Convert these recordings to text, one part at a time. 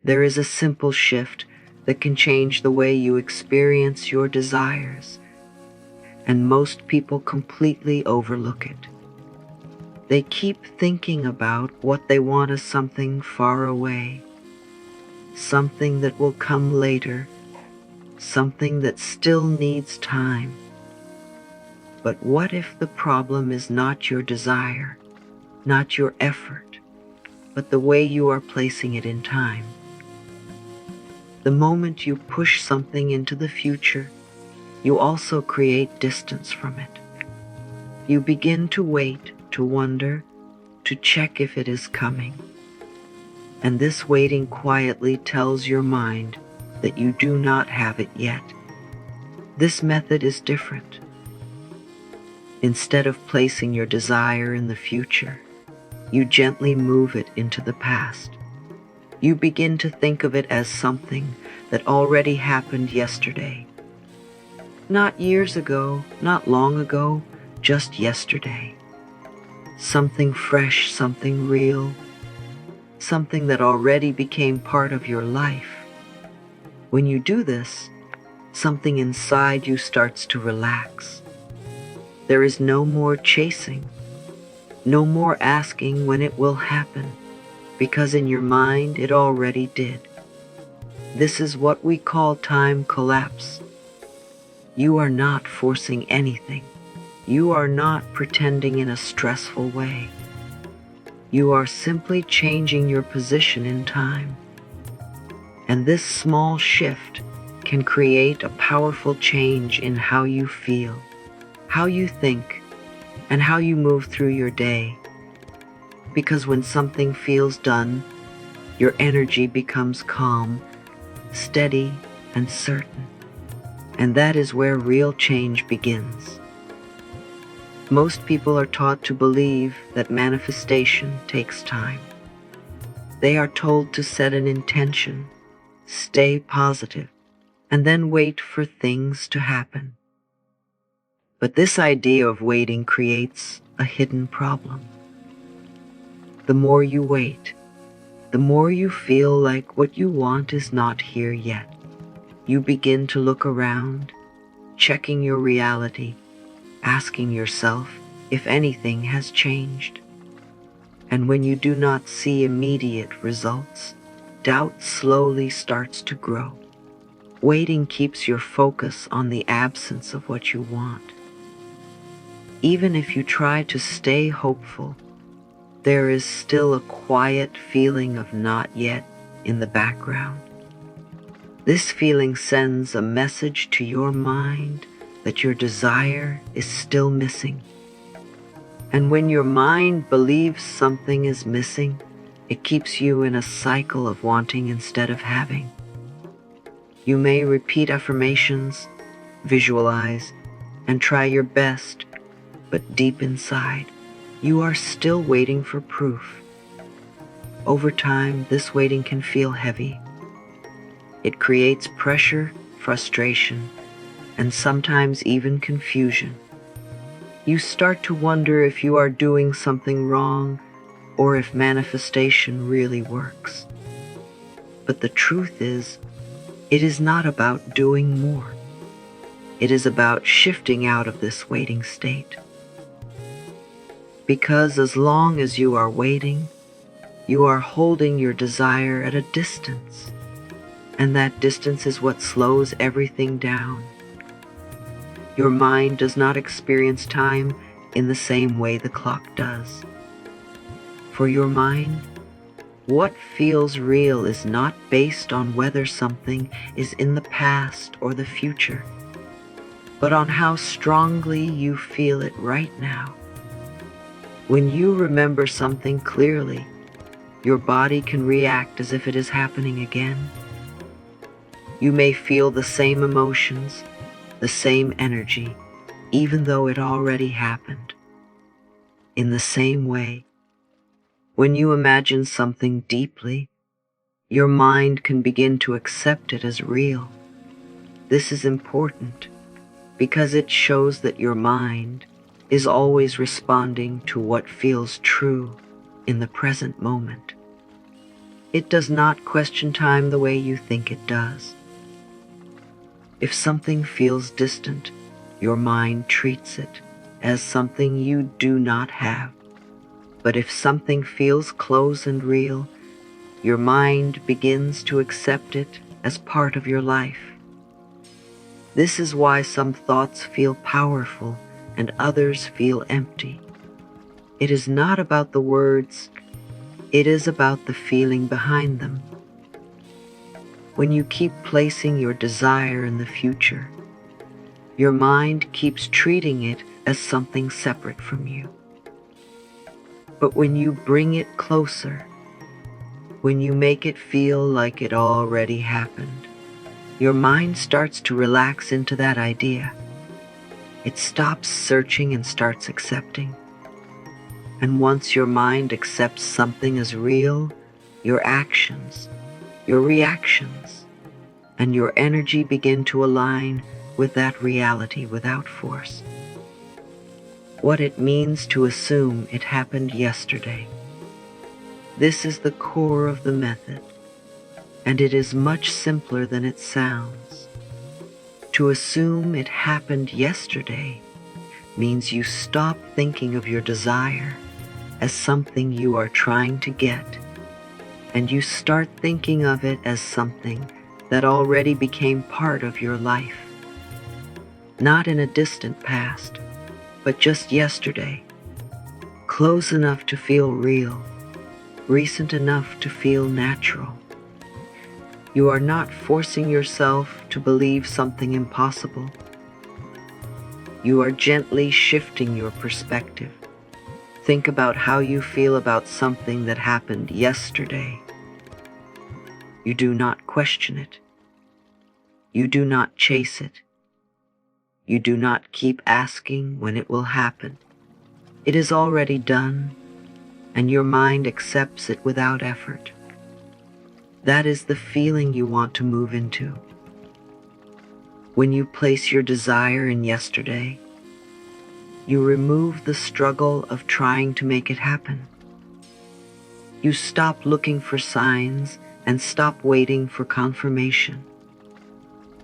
There is a simple shift that can change the way you experience your desires, and most people completely overlook it. They keep thinking about what they want as something far away, something that will come later, something that still needs time. But what if the problem is not your desire, not your effort, but the way you are placing it in time? The moment you push something into the future, you also create distance from it. You begin to wait, to wonder, to check if it is coming. And this waiting quietly tells your mind that you do not have it yet. This method is different. Instead of placing your desire in the future, you gently move it into the past. You begin to think of it as something that already happened yesterday. Not years ago, not long ago, just yesterday. Something fresh, something real, something that already became part of your life. When you do this, something inside you starts to relax. There is no more chasing, no more asking when it will happen, because in your mind it already did. This is what we call time collapse. You are not forcing anything. You are not pretending in a stressful way. You are simply changing your position in time. And this small shift can create a powerful change in how you feel, how you think, and how you move through your day. Because when something feels done, your energy becomes calm, steady, and certain. And that is where real change begins. Most people are taught to believe that manifestation takes time. They are told to set an intention, stay positive, and then wait for things to happen. But this idea of waiting creates a hidden problem. The more you wait, the more you feel like what you want is not here yet. You begin to look around, checking your reality, asking yourself if anything has changed. And when you do not see immediate results, doubt slowly starts to grow. Waiting keeps your focus on the absence of what you want. Even if you try to stay hopeful, there is still a quiet feeling of not yet in the background. This feeling sends a message to your mind that your desire is still missing. And when your mind believes something is missing, it keeps you in a cycle of wanting instead of having. You may repeat affirmations, visualize, and try your best, but deep inside, you are still waiting for proof. Over time, this waiting can feel heavy. It creates pressure, frustration, and sometimes even confusion. You start to wonder if you are doing something wrong or if manifestation really works. But the truth is, it is not about doing more. It is about shifting out of this waiting state. Because as long as you are waiting, you are holding your desire at a distance. And that distance is what slows everything down. Your mind does not experience time in the same way the clock does. For your mind, what feels real is not based on whether something is in the past or the future, but on how strongly you feel it right now. When you remember something clearly, your body can react as if it is happening again. You may feel the same emotions, the same energy, even though it already happened. In the same way, when you imagine something deeply, your mind can begin to accept it as real. This is important because it shows that your mind is always responding to what feels true in the present moment. It does not question time the way you think it does. If something feels distant, your mind treats it as something you do not have. But if something feels close and real, your mind begins to accept it as part of your life. This is why some thoughts feel powerful and others feel empty. It is not about the words, it is about the feeling behind them. When you keep placing your desire in the future, your mind keeps treating it as something separate from you. But when you bring it closer, when you make it feel like it already happened, your mind starts to relax into that idea. It stops searching and starts accepting. And once your mind accepts something as real, your actions, your reactions, and your energy begin to align with that reality without force. What it means to assume it happened yesterday. This is the core of the method, and it is much simpler than it sounds. To assume it happened yesterday means you stop thinking of your desire as something you are trying to get, and you start thinking of it as something that already became part of your life. Not in a distant past, but just yesterday, close enough to feel real, recent enough to feel natural. You are not forcing yourself to believe something impossible. You are gently shifting your perspective. Think about how you feel about something that happened yesterday. You do not question it. You do not chase it. You do not keep asking when it will happen. It is already done, and your mind accepts it without effort. That is the feeling you want to move into. When you place your desire in yesterday, you remove the struggle of trying to make it happen. You stop looking for signs and stop waiting for confirmation.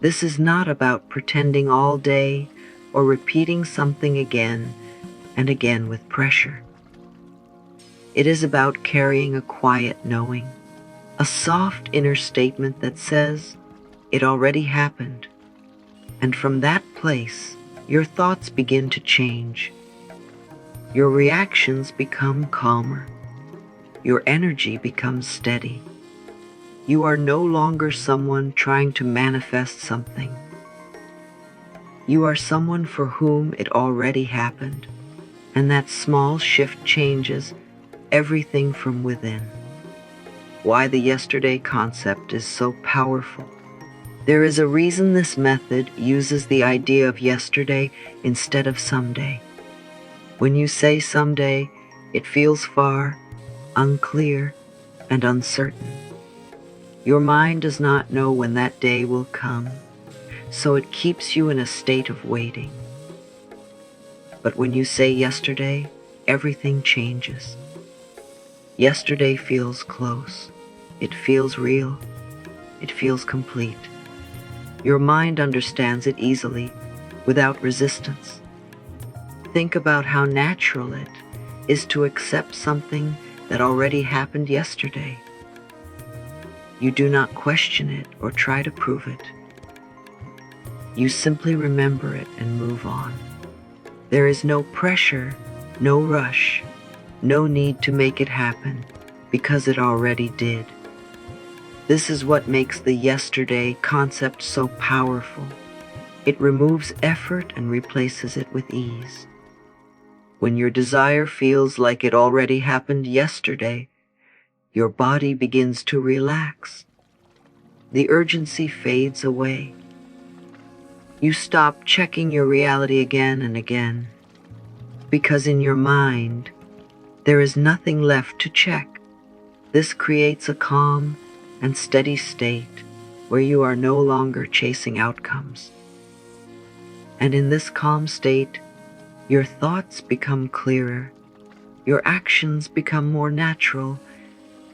This is not about pretending all day or repeating something again and again with pressure. It is about carrying a quiet knowing, a soft inner statement that says, it already happened. And from that place, your thoughts begin to change. Your reactions become calmer. Your energy becomes steady. You are no longer someone trying to manifest something. You are someone for whom it already happened, and that small shift changes everything from within. Why the yesterday concept is so powerful. There is a reason this method uses the idea of yesterday instead of someday. When you say someday, it feels far, unclear, and uncertain. Your mind does not know when that day will come, so it keeps you in a state of waiting. But when you say yesterday, everything changes. Yesterday feels close. It feels real. It feels complete. Your mind understands it easily, without resistance. Think about how natural it is to accept something that already happened yesterday. You do not question it or try to prove it. You simply remember it and move on. There is no pressure, no rush, no need to make it happen, because it already did. This is what makes the yesterday concept so powerful. It removes effort and replaces it with ease. When your desire feels like it already happened yesterday, your body begins to relax. The urgency fades away. You stop checking your reality again and again, because in your mind, there is nothing left to check. This creates a calm and steady state where you are no longer chasing outcomes. And in this calm state, your thoughts become clearer, your actions become more natural,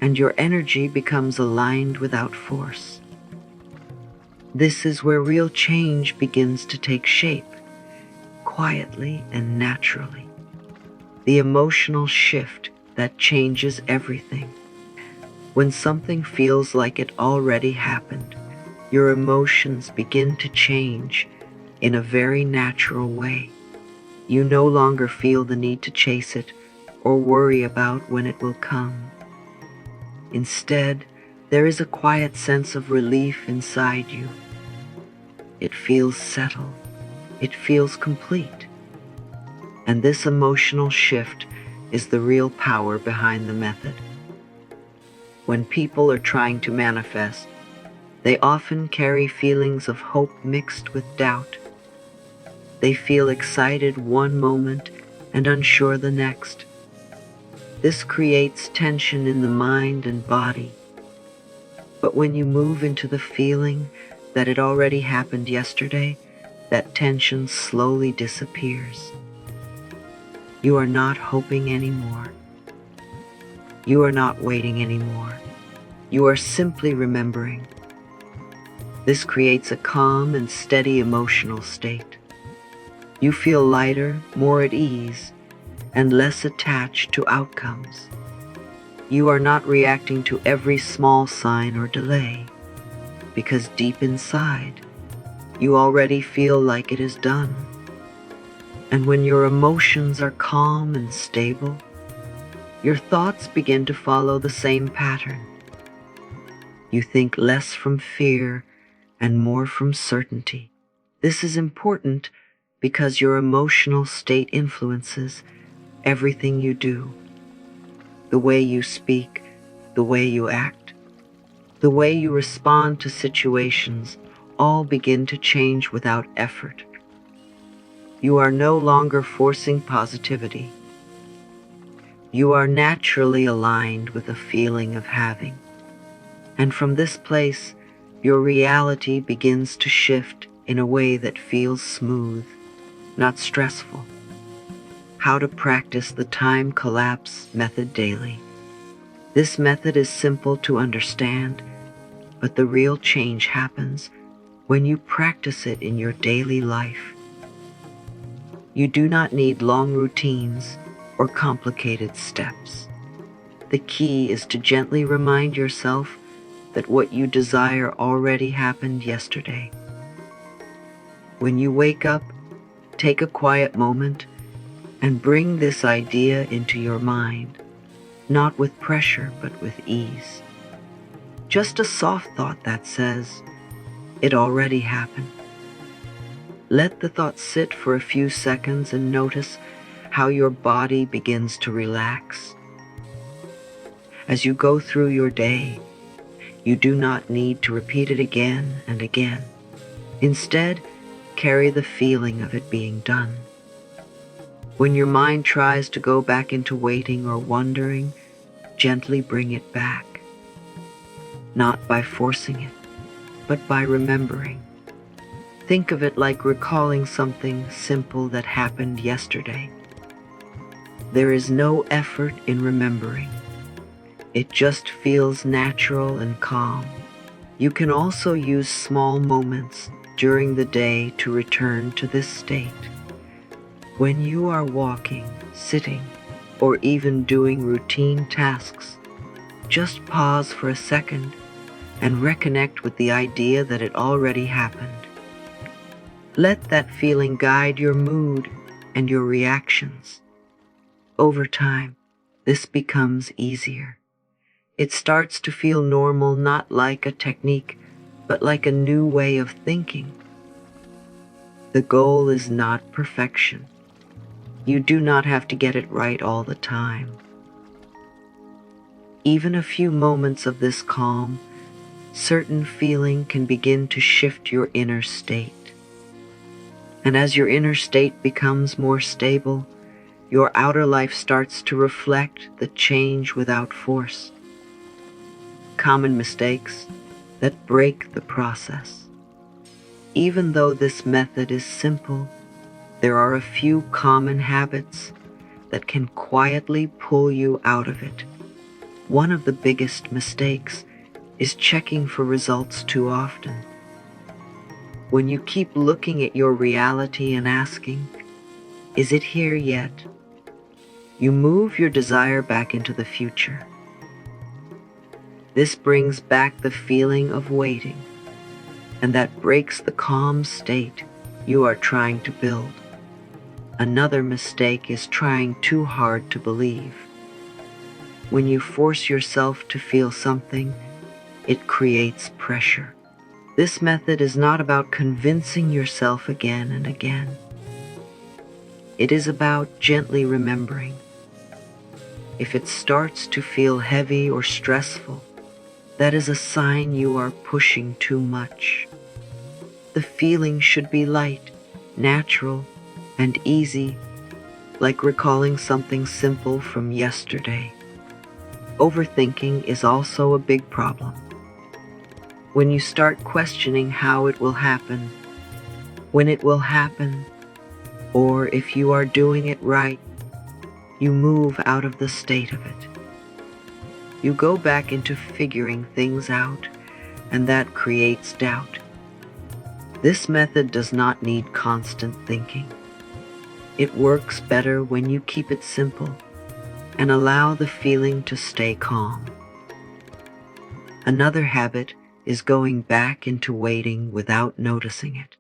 and your energy becomes aligned without force. This is where real change begins to take shape, quietly and naturally. The emotional shift that changes everything. When something feels like it already happened, your emotions begin to change in a very natural way. You no longer feel the need to chase it or worry about when it will come. Instead, there is a quiet sense of relief inside you. It feels settled. It feels complete. And this emotional shift is the real power behind the method. When people are trying to manifest, they often carry feelings of hope mixed with doubt. They feel excited one moment and unsure the next. This creates tension in the mind and body. But when you move into the feeling that it already happened yesterday, that tension slowly disappears. You are not hoping anymore. You are not waiting anymore. You are simply remembering. This creates a calm and steady emotional state. You feel lighter, more at ease, and less attached to outcomes. You are not reacting to every small sign or delay, because deep inside, you already feel like it is done. And when your emotions are calm and stable, your thoughts begin to follow the same pattern. You think less from fear and more from certainty. This is important because your emotional state influences everything you do. The way you speak, the way you act, the way you respond to situations all begin to change without effort. You are no longer forcing positivity. You are naturally aligned with a feeling of having. And from this place, your reality begins to shift in a way that feels smooth, not stressful. How to practice the time collapse method daily. This method is simple to understand, but the real change happens when you practice it in your daily life. You do not need long routines or complicated steps. The key is to gently remind yourself that what you desire already happened yesterday. When you wake up, take a quiet moment and bring this idea into your mind, not with pressure, but with ease. Just a soft thought that says, "It already happened." Let the thought sit for a few seconds and notice how your body begins to relax. As you go through your day, you do not need to repeat it again and again. Instead, carry the feeling of it being done. When your mind tries to go back into waiting or wondering, gently bring it back. Not by forcing it, but by remembering. Think of it like recalling something simple that happened yesterday. There is no effort in remembering. It just feels natural and calm. You can also use small moments during the day to return to this state. When you are walking, sitting, or even doing routine tasks, just pause for a second and reconnect with the idea that it already happened. Let that feeling guide your mood and your reactions. Over time, this becomes easier. It starts to feel normal, not like a technique, but like a new way of thinking. The goal is not perfection. You do not have to get it right all the time. Even a few moments of this calm, certain feeling can begin to shift your inner state. And as your inner state becomes more stable, your outer life starts to reflect the change without force. Common mistakes that break the process. Even though this method is simple, there are a few common habits that can quietly pull you out of it. One of the biggest mistakes is checking for results too often. When you keep looking at your reality and asking, "Is it here yet?" you move your desire back into the future. This brings back the feeling of waiting, and that breaks the calm state you are trying to build. Another mistake is trying too hard to believe. When you force yourself to feel something, it creates pressure. This method is not about convincing yourself again and again. It is about gently remembering. If it starts to feel heavy or stressful, that is a sign you are pushing too much. The feeling should be light, natural, and easy, like recalling something simple from yesterday. Overthinking is also a big problem. When you start questioning how it will happen, when it will happen, or if you are doing it right, you move out of the state of it. You go back into figuring things out, and that creates doubt. This method does not need constant thinking. It works better when you keep it simple and allow the feeling to stay calm. Another habit is going back into waiting without noticing it.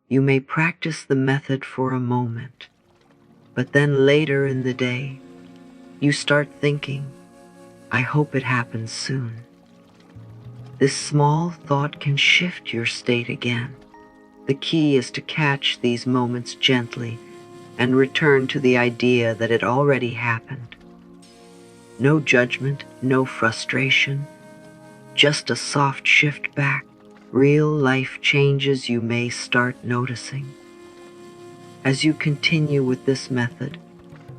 You may practice the method for a moment, but then later in the day, you start thinking, "I hope it happens soon." This small thought can shift your state again. The key is to catch these moments gently and return to the idea that it already happened. No judgment, no frustration, just a soft shift back. Real life changes you may start noticing. As you continue with this method,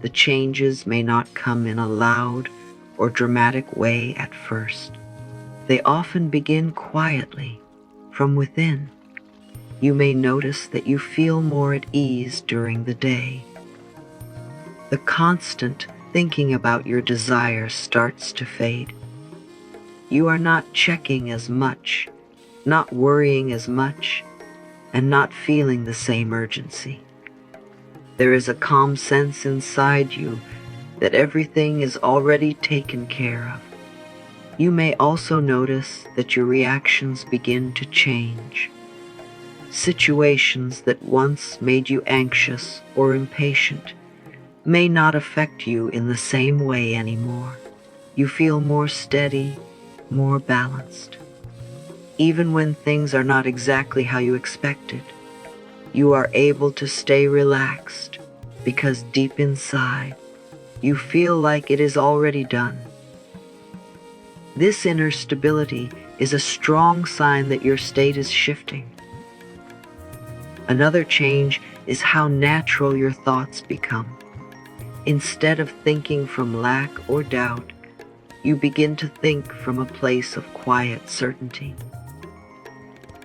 the changes may not come in a loud or dramatic way at first. They often begin quietly, from within. You may notice that you feel more at ease during the day. The constant thinking about your desires starts to fade. You are not checking as much, not worrying as much, and not feeling the same urgency. There is a calm sense inside you that everything is already taken care of. You may also notice that your reactions begin to change. Situations that once made you anxious or impatient may not affect you in the same way anymore. You feel more steady, more balanced. Even when things are not exactly how you expected, you are able to stay relaxed because deep inside, you feel like it is already done. This inner stability is a strong sign that your state is shifting. Another change is how natural your thoughts become. Instead of thinking from lack or doubt, you begin to think from a place of quiet certainty.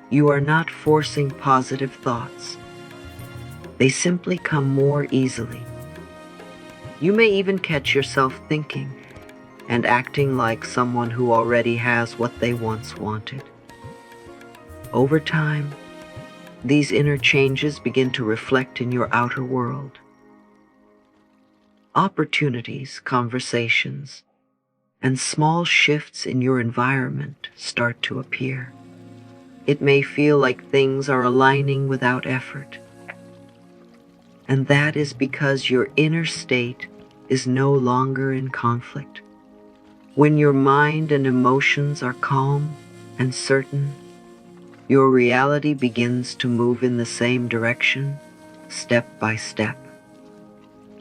You are not forcing positive thoughts. They simply come more easily. You may even catch yourself thinking and acting like someone who already has what they once wanted. Over time, these inner changes begin to reflect in your outer world. Opportunities, conversations, and small shifts in your environment start to appear. It may feel like things are aligning without effort. And that is because your inner state is no longer in conflict. When your mind and emotions are calm and certain, your reality begins to move in the same direction, step by step.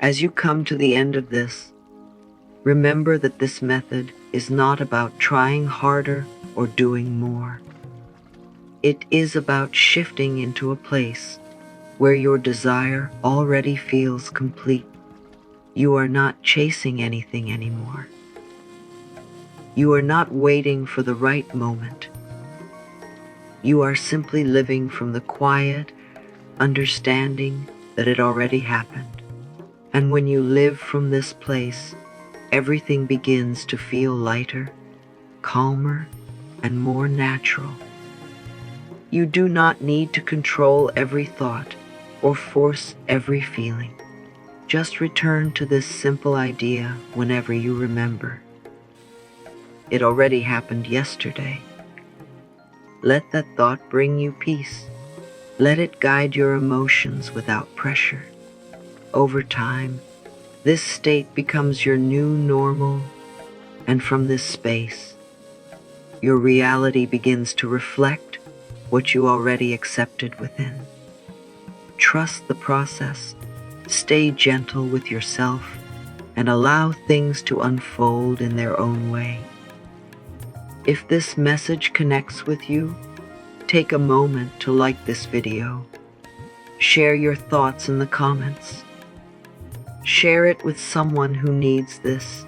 As you come to the end of this, remember that this method is not about trying harder or doing more. It is about shifting into a place where your desire already feels complete. You are not chasing anything anymore. You are not waiting for the right moment. You are simply living from the quiet understanding that it already happened. And when you live from this place, everything begins to feel lighter, calmer, and more natural. You do not need to control every thought or force every feeling. Just return to this simple idea whenever you remember. It already happened yesterday. Let that thought bring you peace. Let it guide your emotions without pressure. Over time, this state becomes your new normal, and from this space, your reality begins to reflect what you already accepted within. Trust the process, stay gentle with yourself, and allow things to unfold in their own way. If this message connects with you, take a moment to like this video. Share your thoughts in the comments. Share it with someone who needs this,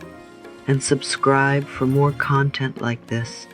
and subscribe for more content like this.